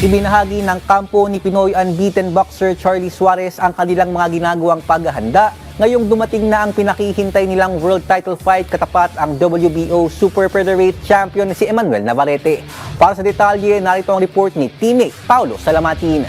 Ibinahagi ng kampo ni Pinoy unbeaten boxer Charlie Suarez ang kanilang mga ginagawang paghahanda ngayong dumating na ang pinakihintay nilang world title fight katapat ang WBO Super Featherweight Champion na si Emmanuel Navarrete. Para sa detalye, narito ang report ni teammate Paulo Salamatin.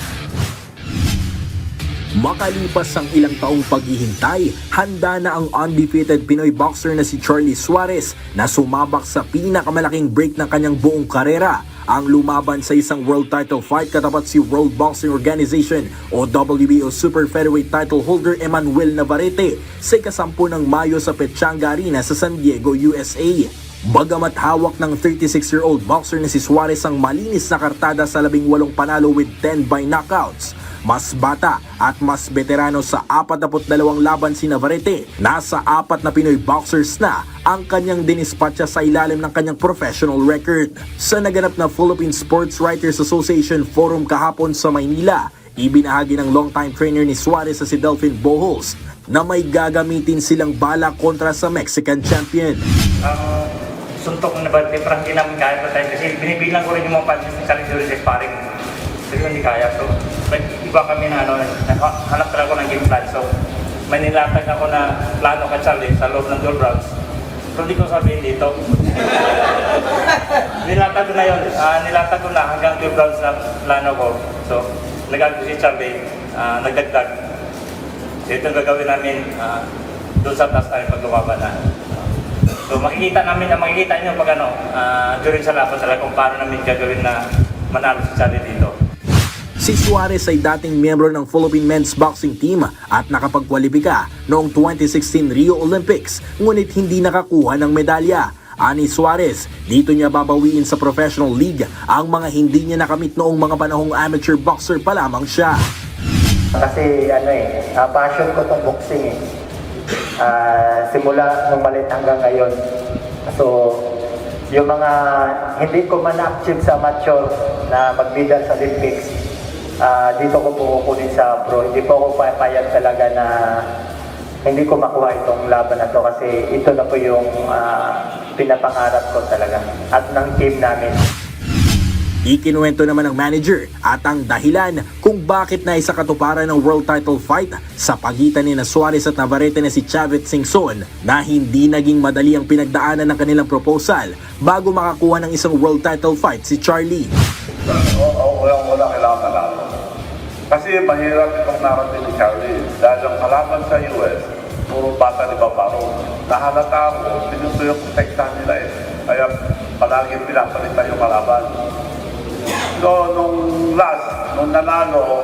Makalipas ang ilang taong paghihintay, handa na ang undefeated Pinoy boxer na si Charlie Suarez na sumabak sa pinakamalaking break ng kanyang buong karera. Ang lumaban sa isang world title fight katapat si World Boxing Organization o WBO Super Featherweight title holder Emmanuel Navarrete sa ika-10 ng Mayo sa Pechanga Arena sa San Diego, USA. Bagamat hawak ng 36-year-old boxer na si Suarez ang malinis na kartada sa 18 panalo with 10 by knockouts, mas bata at mas veterano sa 42 laban si Navarrete. Nasa 4 na Pinoy boxers na ang kanyang dinispatcha sa ilalim ng kanyang professional record. Sa naganap na Philippine Sports Writers Association Forum kahapon sa Maynila, ibinahagi ng longtime trainer ni Suarez sa si Delfin Bohols na may gagamitin silang bala kontra sa Mexican champion. Suntok na ba, parang hindi namin kaya pa tayo kasi binibilang ko rin yung mga punches ng Charlie Suarez sa sparring. Kasi hindi kaya. So, iba kami na hanap talaga ko ng game plan. So, may nilatag ako na plano ka Charlie sa loob ng 12 rounds. So, hindi ko sabihin dito. nilatag ko na yun. Nilatag ko na hanggang 12 rounds na plano ko. So, nag-agos si Charlie, nagdagdag. So, ito gagawin namin doon sa taas tayo pag lumaban na. So makikita nyo pag during sa laban talaga kung paano namin gagawin na manalo si Charlie dito. Si Suarez ay dating miyembro ng Philippine Men's Boxing Team at nakapagkwalipika noong 2016 Rio Olympics ngunit hindi nakakuha ng medalya. Ani Suarez, dito niya babawiin sa professional league ang mga hindi niya nakamit noong mga panahong amateur boxer pa lamang siya. Kasi passion ko tong boxing eh. Simula nung maliit hanggang ngayon. So, yung mga hindi ko man achieve sa mature na mag-medal sa Olympics, dito ko pukunin sa pro. Hindi po ako papayag talaga na hindi ko makuha itong laban na to kasi ito na po yung pinapangarap ko talaga at ng team namin. Ikinuwento naman ng manager at ang dahilan kung bakit na isa katuparan ng world title fight sa pagitan ni Suarez at Navarrete na si Chavit Singson na hindi naging madali ang pinagdaanan ng kanilang proposal bago makakuha ng isang world title fight si Charlie. Wala kailangan nalaman. Kasi mahirap itong narating ni Charlie dahil ang kalaban sa US, puro bata ni Barbaro. Nahalata ako, pinuto yung protektahan nila eh. Kaya palagi pinapalitan yung kalaban. So, nung nanalo,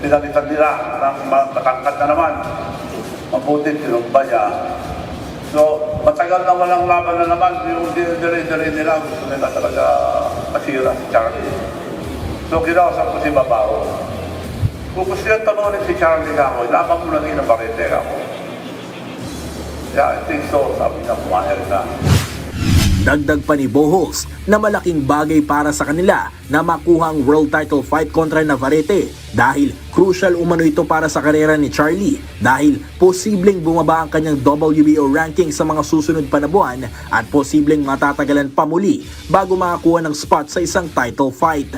pinalitan nila ng matangkad na naman. Mabuti, tinumba niya. So, matagal na walang laban na naman. Yung dinire-dire nila, gusto nila talaga masira si Charlie. So, kinausap ko si Barbaro. Kung gusto yung tanongin si Charlie ako, laban mo lang yung Navarrete ako. Yeah, I think so. Sabi niya, pumayag na. Dagdag pa ni Bohols na malaking bagay para sa kanila na makuha ang world title fight kontra Navarrete dahil crucial umano ito para sa karera ni Charlie dahil posibleng bumaba ang kanyang WBO ranking sa mga susunod pa na buwan at posibleng matatagalan pa muli bago makakuha ng spot sa isang title fight.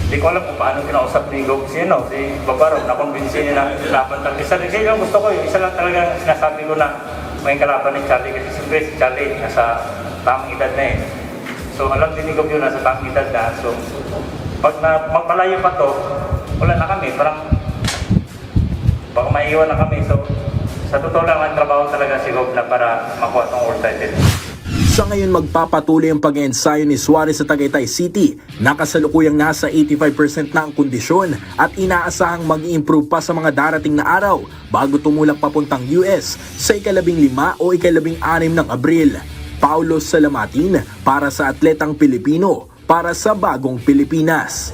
Hindi ko alam kung paano kinausap ni si Barbaro na kumbinsin niya na laban talaga. Isa lang gusto ko, isa lang talaga sinasabi ko na may kalaban ni Charlie kasi siyempre si Charlie nasa tamang edad na eh. So alam din ni Gob yun nasa tamang edad na. So pag magpalayo pa to, wala na kami. Parang baka maiiwan na kami. So sa totoo lang ang trabaho talaga si Gob na para makuha itong world title. Sa ngayon magpapatuloy ang pag-ensayo ni Suarez sa Tagaytay City. Nakasalukuyang nasa 85% na ang kondisyon at inaasahang mag-i-improve pa sa mga darating na araw bago tumulak papuntang US sa ika-15 o ika-16 ng Abril. Paulo Salamatin para sa Atletang Pilipino para sa Bagong Pilipinas.